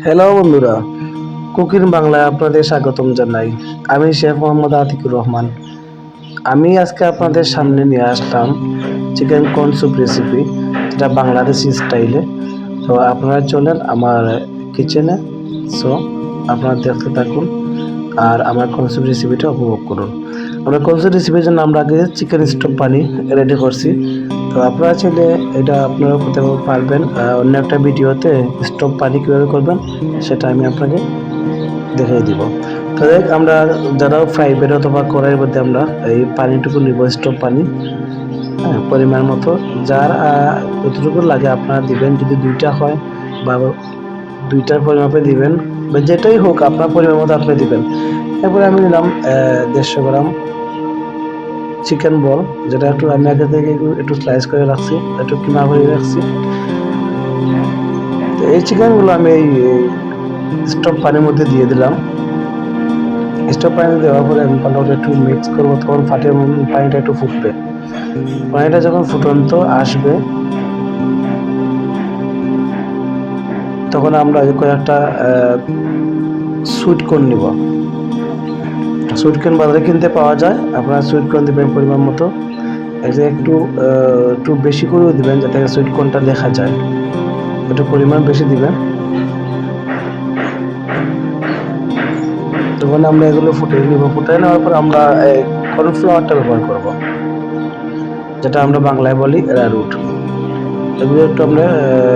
Hello বন্ধুরা, cooking বাংলায় আপনাদের স্বাগতম জানাই। আমি শেফ মোহাম্মদ আতিকুর রহমান। আমি আজকে আপনাদের সামনে নিয়ে আসলাম চিকেন কর্ন স্যুপ রেসিপি, যেটা বাংলাদেশি স্টাইলে। তো আপনারা চলেন আমার কিচেনে। সো আপনারা দেখতে থাকুন আর আমার কর্ন স্যুপ রেসিপিটা উপভোগ করুন। আমরা কর্ন স্যুপ রেসিপির জন্য আমরা আগে চিকেন স্টক পানি রেডি করছি। তো আপনারা চাইলে এটা আপনারা করতে পারবেন অন্য একটা ভিডিওতে। স্টোভ পানি কীভাবে করবেন সেটা আমি আপনাকে দেখিয়ে দিব। তো দেখ, আমরা যারা ফ্রাই প্যান অথবা কড়াইয়ের মধ্যে আমরা এই পানিটুকু নিব, স্টোভ পানি। হ্যাঁ, পরিমাণ মতো যার যতটুকু লাগে আপনারা দিবেন। যদি দুইটা হয় বা দুইটার পরিমাপে দিবেন, বা যেটাই হোক আপনার পরিমাণ মতো আপনি দিবেন। এরপরে আমি নিলাম 150 গ্রাম চিকেন বল, যেটা একটু আমি আগে থেকে একটু স্লাইস করে রাখছি, একটু কিমা করে রাখছি। তো এই চিকেনগুলো আমি এই স্টোভ পানির মধ্যে দিয়ে দিলাম। স্টোভ পানি দেওয়ার পরে আমি ভালো করে একটু মিক্স করবো, তখন পানিটা একটু ফুটবে। পানিটা যখন ফুটন্ত আসবে তখন আমরা কয়েকটা সুইট কর্ন নিব। সুইট কর্ন বাজারে কিনতে পাওয়া যায়, আপনারা সুইট কর্ন দেবেন পরিমাণ মতো। একটু বেশি করেও দিবেন, যাতে সুইট কর্নটা দেখা যায়। একটু পরিমাণ বেশি দিবেন। তখন আমরা এগুলো ফুটিয়ে নিব। ফুটিয়ে নেওয়ার পর আমরা কর্নফ্লাওয়ারটা ব্যবহার করব, যেটা আমরা বাংলায় বলি অ্যারারুট। এগুলো একটু আমরা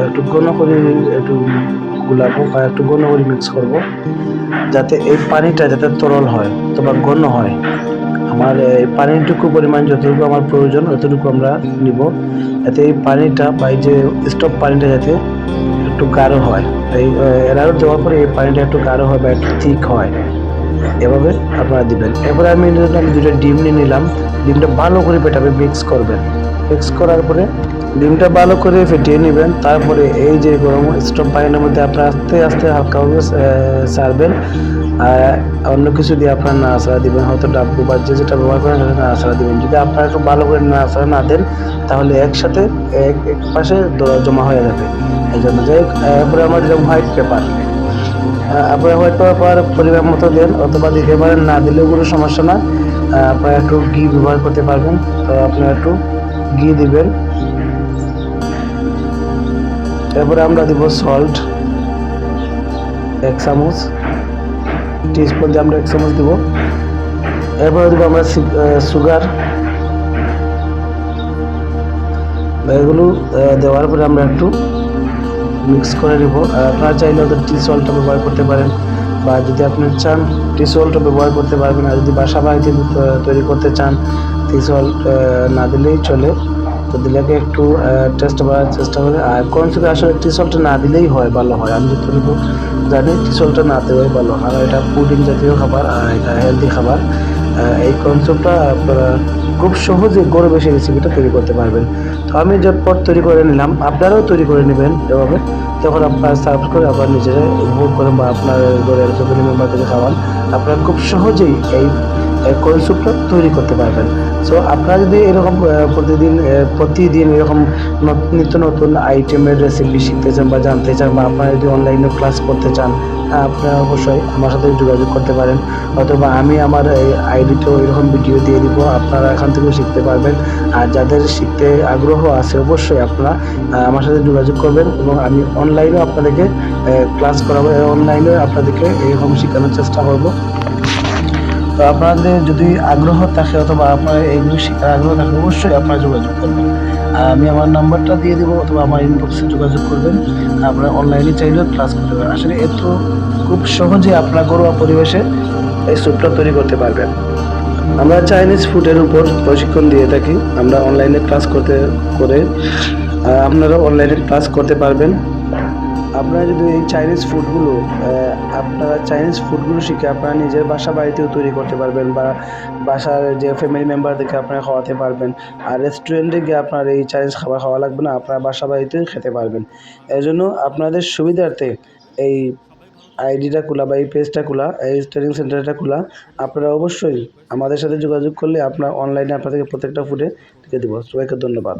একটু ঘন করে একটু গুলাবো বা একটু ঘন করে মিক্স করব, যাতে এই পানিটা যাতে তরল হয় অথবা ঘন হয়। আমার এই পানিটুকু পরিমাণ যতটুকু আমার প্রয়োজন ততটুকু আমরা নিব, যাতে এই পানিটা বা এই যে স্টোভ পানিটা যাতে একটু গাঢ় হয়। এই অ্যারারুট দেওয়ার পরে এই পানিটা একটু গাঢ় হয় বা একটু থিক হয়, এভাবে আপনারা দিবেন। এরপরে আমি দুটো ডিম নিয়ে নিলাম। ডিমটা ভালো করে পেটাবে, মিক্স করবেন। মিক্স করার পরে ডিমটা ভালো করে ফেটিয়ে নেবেন। তারপরে এই যে গরম স্টোভ পানির মধ্যে আপনার আস্তে আস্তে হালকাভাবে ছাড়বেন। আর অন্য কিছু দিয়ে আপনার নাড়াচাড়া দিবেন, হয়তো ডাব্বু বা যেটা ব্যবহার করেন সেটা নাড়াচাড়া দিবেন। যদি আপনারা একটু ভালো করে নাড়াচাড়া না দেন, তাহলে একসাথে এক পাশে জমা হয়ে যাবে। এই জন্য যাই হোক, এরপরে আমরা দিলাম হোয়াইট পেপার। আপনারা হোয়াইট পেপার পরিমাণ মতো দেন, অথবা দিতে পারেন, না দিলেও কোনো সমস্যা না। আপনারা একটু ঘি ব্যবহার করতে পারবেন, তো আপনারা একটু ঘি দিবেন। এরপরে আমরা দিব সল্ট 1 চামচ, টিস্পুন দিয়ে আমরা 1 চামচ দিব। এরপরে দিব আমরা সুগার। এগুলো দেওয়ার পরে আমরা একটু মিক্স করে নেব। আপনারা চাইলে ওদের টি সল্টটা ব্যবহার করতে পারেন, বা যদি আপনি চান টি সল্টও ব্যবহার করতে পারবেন। আর যদি বাসা বাড়িতে তৈরি করতে চান, টি সল্ট না দিলেই চলে। তো দিলে একটু টেস্ট করার চেষ্টা করে। আর কর্নস্যুপে আসলে টি সল্টটা না দিলেই হয়, ভালো হয়। আমি যতটুকু জানি টি সল্টটা না দেওয়াই ভালো। আর এটা পুডিং জাতীয় খাবার, আর এটা হেলদি খাবার। এই কর্নস্যুপটা আপনারা খুব সহজে ঘরে বসে রেসিপিটা তৈরি করতে পারবেন। তো আমি ঝটপট তৈরি করে নিলাম, আপনারাও তৈরি করে নেবেন এভাবে। যখন আপনারা সার্ভ করে আবার নিজেরা উপভোগ করেন বা আপনার ঘরের ফ্যামিলি মেম্বারদেরকে খাওয়ান, আপনারা খুব সহজেই এই কর্ন স্যুপটা তৈরি করতে পারবেন। সো আপনারা যদি এরকম প্রতিদিন এরকম নিত্য নতুন আইটেমের রেসিপি শিখতে চান বা জানতে চান, বা আপনারা যদি অনলাইনে ক্লাস করতে চান, আপনারা অবশ্যই আমার সাথে যোগাযোগ করতে পারেন। অথবা আমি আমার এই আইডিতেও এরকম ভিডিও দিয়ে দিব, আপনারা এখান থেকেও শিখতে পারবেন। আর যাদের শিখতে আগ্রহ আছে, অবশ্যই আপনারা আমার সাথে যোগাযোগ করবেন, এবং আমি অনলাইনেও আপনাদেরকে ক্লাস করাবো। অনলাইনে আপনাদেরকে এরকম শেখানোর চেষ্টা করব। তো আপনাদের যদি আগ্রহ থাকে অথবা আপনার এইগুলো শেখার আগ্রহ থাকে, অবশ্যই আপনারা যোগাযোগ করবেন। আমি আমার নাম্বারটা দিয়ে দেবো, অথবা আমার ইনবক্সে যোগাযোগ করবেন। আপনারা অনলাইনে চাইলেও ক্লাস করতে পারেন। আসলে এত খুব সহজে আপনার ঘরোয়া পরিবেশে এই স্যুপটা তৈরি করতে পারবেন। আমরা চাইনিজ ফুডের উপর প্রশিক্ষণ দিয়ে থাকি। আমরা অনলাইনে ক্লাস করে আপনারা অনলাইনে ক্লাস করতে পারবেন। আপনারা যদি এই চাইনিজ ফুডগুলো শিখে আপনারা নিজের বাসা বাড়িতেও তৈরি করতে পারবেন, বা বাসার যে ফ্যামিলি মেম্বারদেরকে আপনারা খাওয়াতে পারবেন। আর রেস্টুরেন্টে গিয়ে আপনার এই চাইনিজ খাবার খাওয়া লাগবে না, আপনারা বাসা বাড়িতেও খেতে পারবেন। এই জন্য আপনাদের সুবিধার্থে এই আইডিটা খোলা বা এই পেজটা খোলা, এই ট্রেনিং সেন্টারটা খোলা। আপনারা অবশ্যই আমাদের সাথে যোগাযোগ করলে আপনার অনলাইনে আপনাদেরকে প্রত্যেকটা ফুডে টিকে দেবো। সবাইকে ধন্যবাদ।